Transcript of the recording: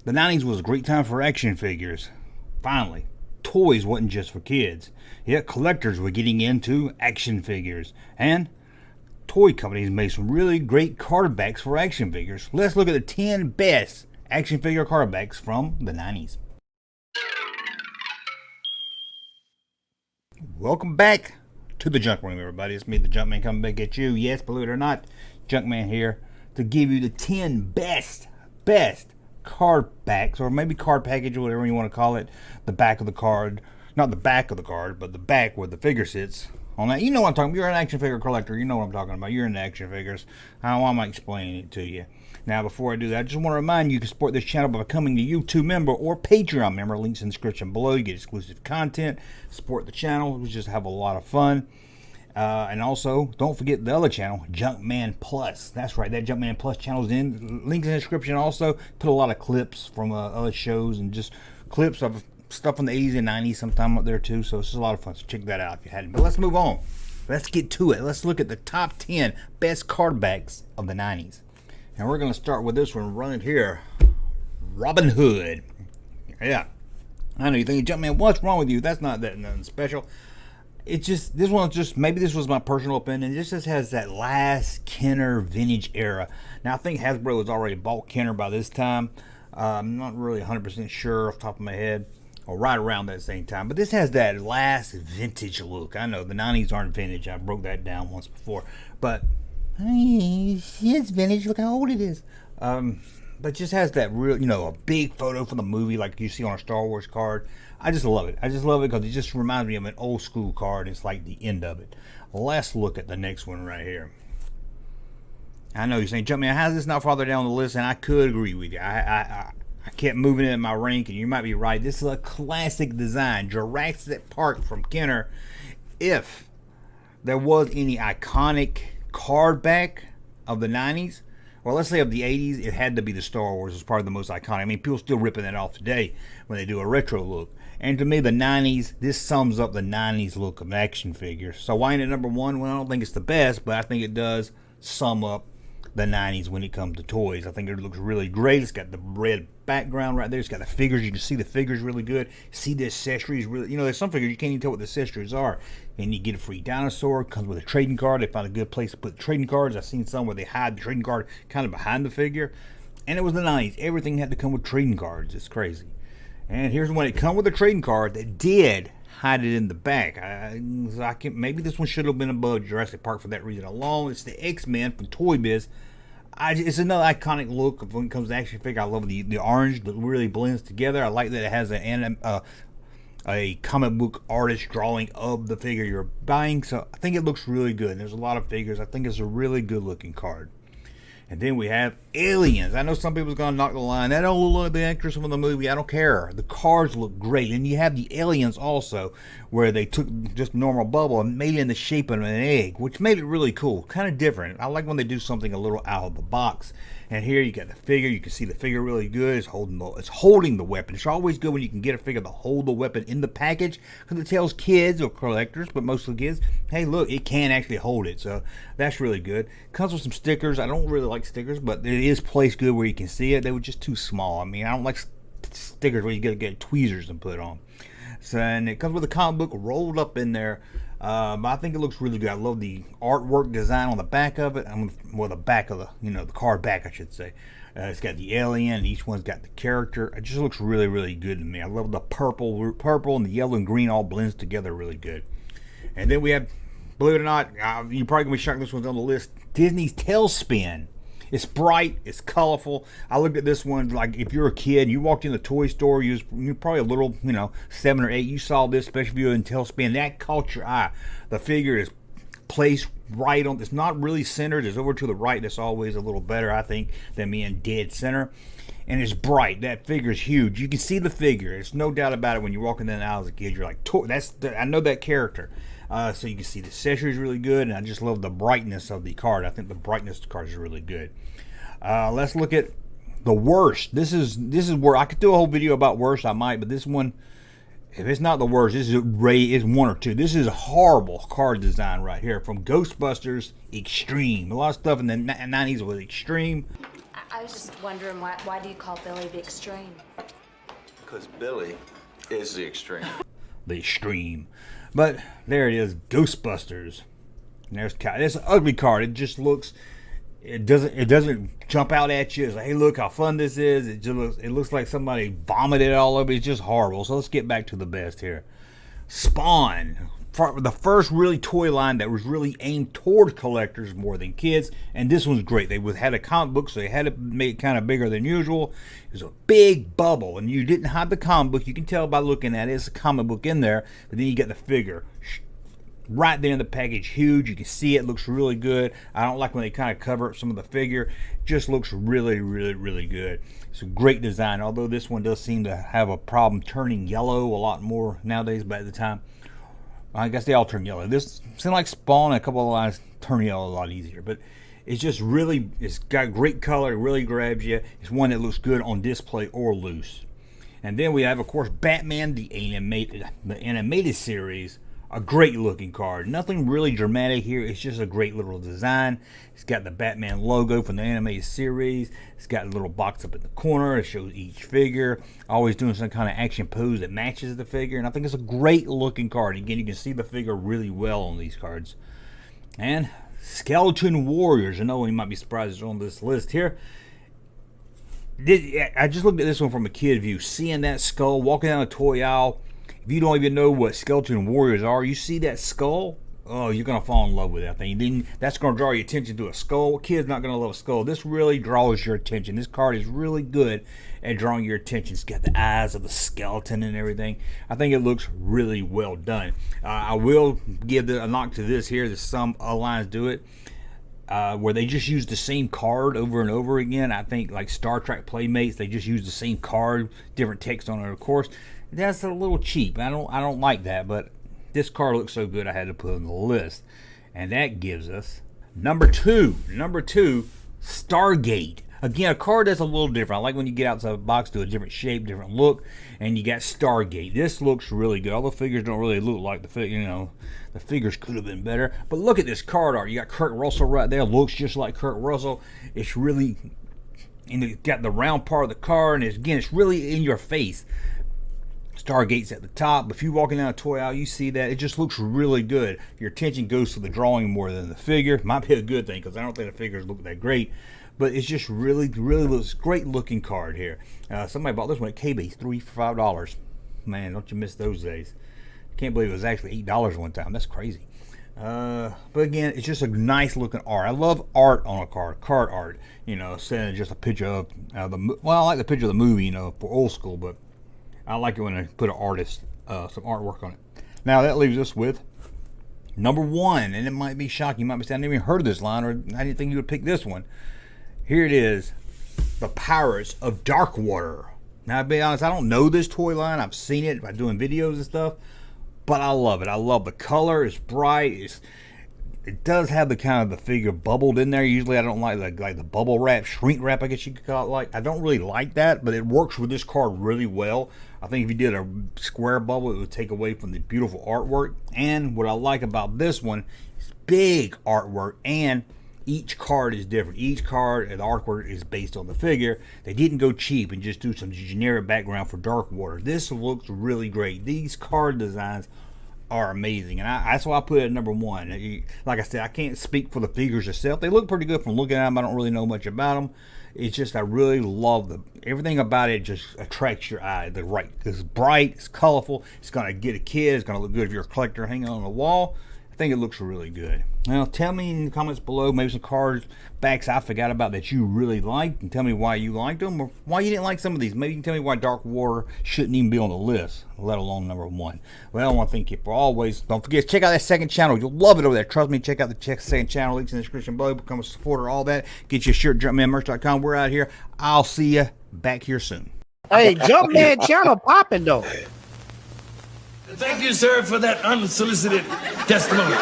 The 90s was a great time for action figures. Finally, toys wasn't just for kids. Yet collectors were getting into action figures. And toy companies made some really great cardbacks for action figures. Let's look at the 10 best action figure cardbacks from the 90s. Welcome back to the Junk Room, everybody. It's me, the Junkman, coming back at you. Yes, believe it or not, Junkman here to give you the 10 best card backs, or maybe card package, or whatever you want to call it. The back of the card, not the back of the card, but the back where the figure sits on that. You know what I'm talking about. You're an action figure collector. You know what I'm talking about. You're into action figures. How am I explaining it to you? Now, before I do that, I just want to remind you, you can support this channel by becoming a YouTube member or Patreon member. Links in the description below. You get exclusive content, support the channel. We just have a lot of fun. And also, don't forget the other channel, Junkman PLUS. That's right, that Junkman PLUS channel is in. Links in the description. Also, put a lot of clips from other shows and just clips of stuff from the 80s and 90s sometime up there too. So it's just a lot of fun. So check that out if you hadn't. But let's move on. Let's get to it. Let's look at the top 10 best card backs of the 90s. And we're going to start with this one right here. Robin Hood. Yeah. I know you're thinking, Junkman, what's wrong with you? That's not that nothing special. It's just, this one's just, maybe this was my personal opinion. It just has that last Kenner vintage era. Now, I think Hasbro has already bought Kenner by this time. I'm not really 100% sure off the top of my head, or right around that same time. But this has that last vintage look. I know the 90s aren't vintage. I broke that down once before. But it's vintage. Look how old it is. But just has that real, a big photo from the movie like you see on a Star Wars card. I just love it. I just love it because it just reminds me of an old school card. It's like the end of it. Let's look at the next one right here. I know you're saying, Junkman, how's this not farther down the list? And I could agree with you. I kept moving it in my rank, and you might be right. This is a classic design. Jurassic Park from Kenner. If there was any iconic card back of the 90s, well, let's say of the 80s, it had to be the Star Wars. It's probably the most iconic. I mean, people still ripping that off today when they do a retro look. And to me, the 90s, this sums up the 90s look of action figures. So why ain't it number one? Well, I don't think it's the best, but I think it does sum up the 90s when it comes to toys. I think it looks really great. It's got the red background right there. It's got the figures. You can see the figures really good. See the accessories really. There's some figures you can't even tell what the accessories are. And you get a free dinosaur. Comes with a trading card. They found a good place to put the trading cards. I've seen some where they hide the trading card kind of behind the figure. And it was the 90s. Everything had to come with trading cards. It's crazy. And here's one. It come with a trading card that did hide it in the back. Maybe this one should have been above Jurassic Park for that reason alone. It's the XMen from Toy Biz. It's another iconic look when it comes to action figure. I love the orange that really blends together. I like that it has a comic book artist drawing of the figure you're buying. So I think it looks really good. There's a lot of figures. I think it's a really good looking card. And then we have Aliens. I know some people's gonna knock the line. That don't look like the actress from the movie. I don't care. The cards look great. And you have the Aliens also, where they took just normal bubble and made it in the shape of an egg, which made it really cool. Kind of different. I like when they do something a little out of the box. And here you got the figure. You can see the figure really good. It's holding the weapon. It's always good when you can get a figure to hold the weapon in the package, because it tells kids or collectors, but mostly kids, hey, look, it can actually hold it. So that's really good. Comes with some stickers. I don't really like stickers, but it is placed good where you can see it. They were just too small. I mean, I don't like stickers where you gotta get tweezers and put on. So, and it comes with a comic book rolled up in there. But I think it looks really good. I love the artwork design on the back of it. Well, the back of the card back, I should say. It's got the alien, and each one's got the character. It just looks really, really good to me. I love the purple and the yellow and green all blends together really good. And then we have, believe it or not, you're probably gonna be shocked this one's on the list, Disney's Tailspin. It's bright, it's colorful. I looked at this one, like if you're a kid, you walked in the toy store, you're probably a little, 7 or 8, you saw this, especially if you're in Tailspin, that caught your eye. The figure is placed right on, it's not really centered, it's over to the right. That's always a little better, I think, than being dead center. And it's bright. That figure is huge. You can see the figure. There's no doubt about it. When you're walking down the aisle as a kid, you're like, I know that character. So you can see the accessories really good, and I just love the brightness of the card. I think the brightness of the card is really good. Let's look at the worst. This is where I could do a whole video about worst. I might, but this one, if it's not the worst, this is one or two. This is a horrible card design right here from Ghostbusters Extreme. A lot of stuff in the 90s was extreme. I was just wondering why do you call Billy the Extreme? Because Billy is the Extreme. The Extreme. But there it is, Ghostbusters. And there's it's an ugly card. It just looks, it doesn't jump out at you. It's like, hey, look how fun this is. It looks like somebody vomited all over. It's just horrible. So let's get back to the best here. Spawn, the first really toy line that was really aimed toward collectors more than kids, and this one's great. They had a comic book, so they had to make it kind of bigger than usual. It was a big bubble, and you didn't have the comic book. You can tell by looking at it, it's a comic book in there, but then you get the figure right there in the package, huge. You can see it looks really good. I don't like when they kind of cover up some of the figure. It just looks really, really, really good. It's a great design, although this one does seem to have a problem turning yellow a lot more nowadays, but at the time, I guess they all turn yellow. This seems like Spawn and a couple of lines turn yellow a lot easier, but it's just really, it's got great color. It really grabs you. It's one that looks good on display or loose. And then we have, of course, Batman, the animated series. A great looking card. Nothing really dramatic here. It's just a great little design. It's got the Batman logo from the animated series. It's got a little box up in the corner. It shows each figure. Always doing some kind of action pose that matches the figure. And I think it's a great looking card. Again, you can see the figure really well on these cards. And Skeleton Warriors. I know you might be surprised it's on this list here. I just looked at this one from a kid view. Seeing that skull walking down a toy aisle. If you don't even know what Skeleton Warriors are, you see that skull, oh, you're going to fall in love with that thing. Then that's going to draw your attention to a skull. A kid's not going to love a skull. This really draws your attention. This card is really good at drawing your attention. It's got the eyes of the skeleton and everything. I think it looks really well done. I will give a knock to this here. There's some lines do it. Where they just use the same card over and over again. I think like Star Trek Playmates, they just use the same card, different text on it, of course. That's a little cheap. I don't like that, but this card looks so good I had to put it on the list. And that gives us number two, Stargate. Again, a card that's a little different. I like when you get outside the box to a different shape, different look, and you got Stargate. This looks really good. All the figures don't really look like the figure, you know, the figures could have been better. But look at this card art. You got Kurt Russell right there. Looks just like Kurt Russell. It's really, and it's got the round part of the card, and it's really in your face. Stargate's at the top. If you're walking down a toy aisle, you see that. It just looks really good. Your attention goes to the drawing more than the figure. Might be a good thing because I don't think the figures look that great. But it's just really, really looks great looking card here. Somebody bought this one at KB, 3 for $5. Man, don't you miss those days. I can't believe it was actually $8 one time. That's crazy. But again, it's just a nice looking art. I love art on a card art. You know, instead of just a picture of well, I like the picture of the movie, you know, for old school, but I like it when I put an artist, some artwork on it. Now that leaves us with number one, and it might be shocking. You might be saying, I never even heard of this line, or I didn't think you would pick this one. Here it is, the Pirates of Darkwater. Now, to be honest, I don't know this toy line. I've seen it by doing videos and stuff, but I love it. I love the color. It's bright. It does have the kind of the figure bubbled in there. Usually I don't like the bubble wrap, shrink wrap, I guess you could call it. Like, I don't really like that, but it works with this card really well. I think if you did a square bubble, it would take away from the beautiful artwork. And what I like about this one is big artwork, and each card is different. Each card and the artwork is based on the figure. They didn't go cheap and just do some generic background for Darkwater. This looks really great. These card designs are amazing, and that's why I put it at number one. Like I said, I can't speak for the figures itself. They look pretty good from looking at them. I don't really know much about them. It's just I really love them. Everything about it just attracts your eye. It's bright, it's colorful. It's gonna get a kid. It's gonna look good if you're a collector hanging on the wall. I think it looks really good. Now, tell me in the comments below, maybe some card backs I forgot about that you really liked, and tell me why you liked them, or why you didn't like some of these. Maybe you can tell me why Darkwater shouldn't even be on the list, let alone number one. Well, I want to thank you for always. Don't forget to check out that second channel. You'll love it over there. Trust me, check out the second channel. Links in the description below. Become a supporter, all that. Get your shirt, junkmanmerch.com. We're out here. I'll see you back here soon. Hey, Junkman channel popping though. Thank you, sir, for that unsolicited testimony.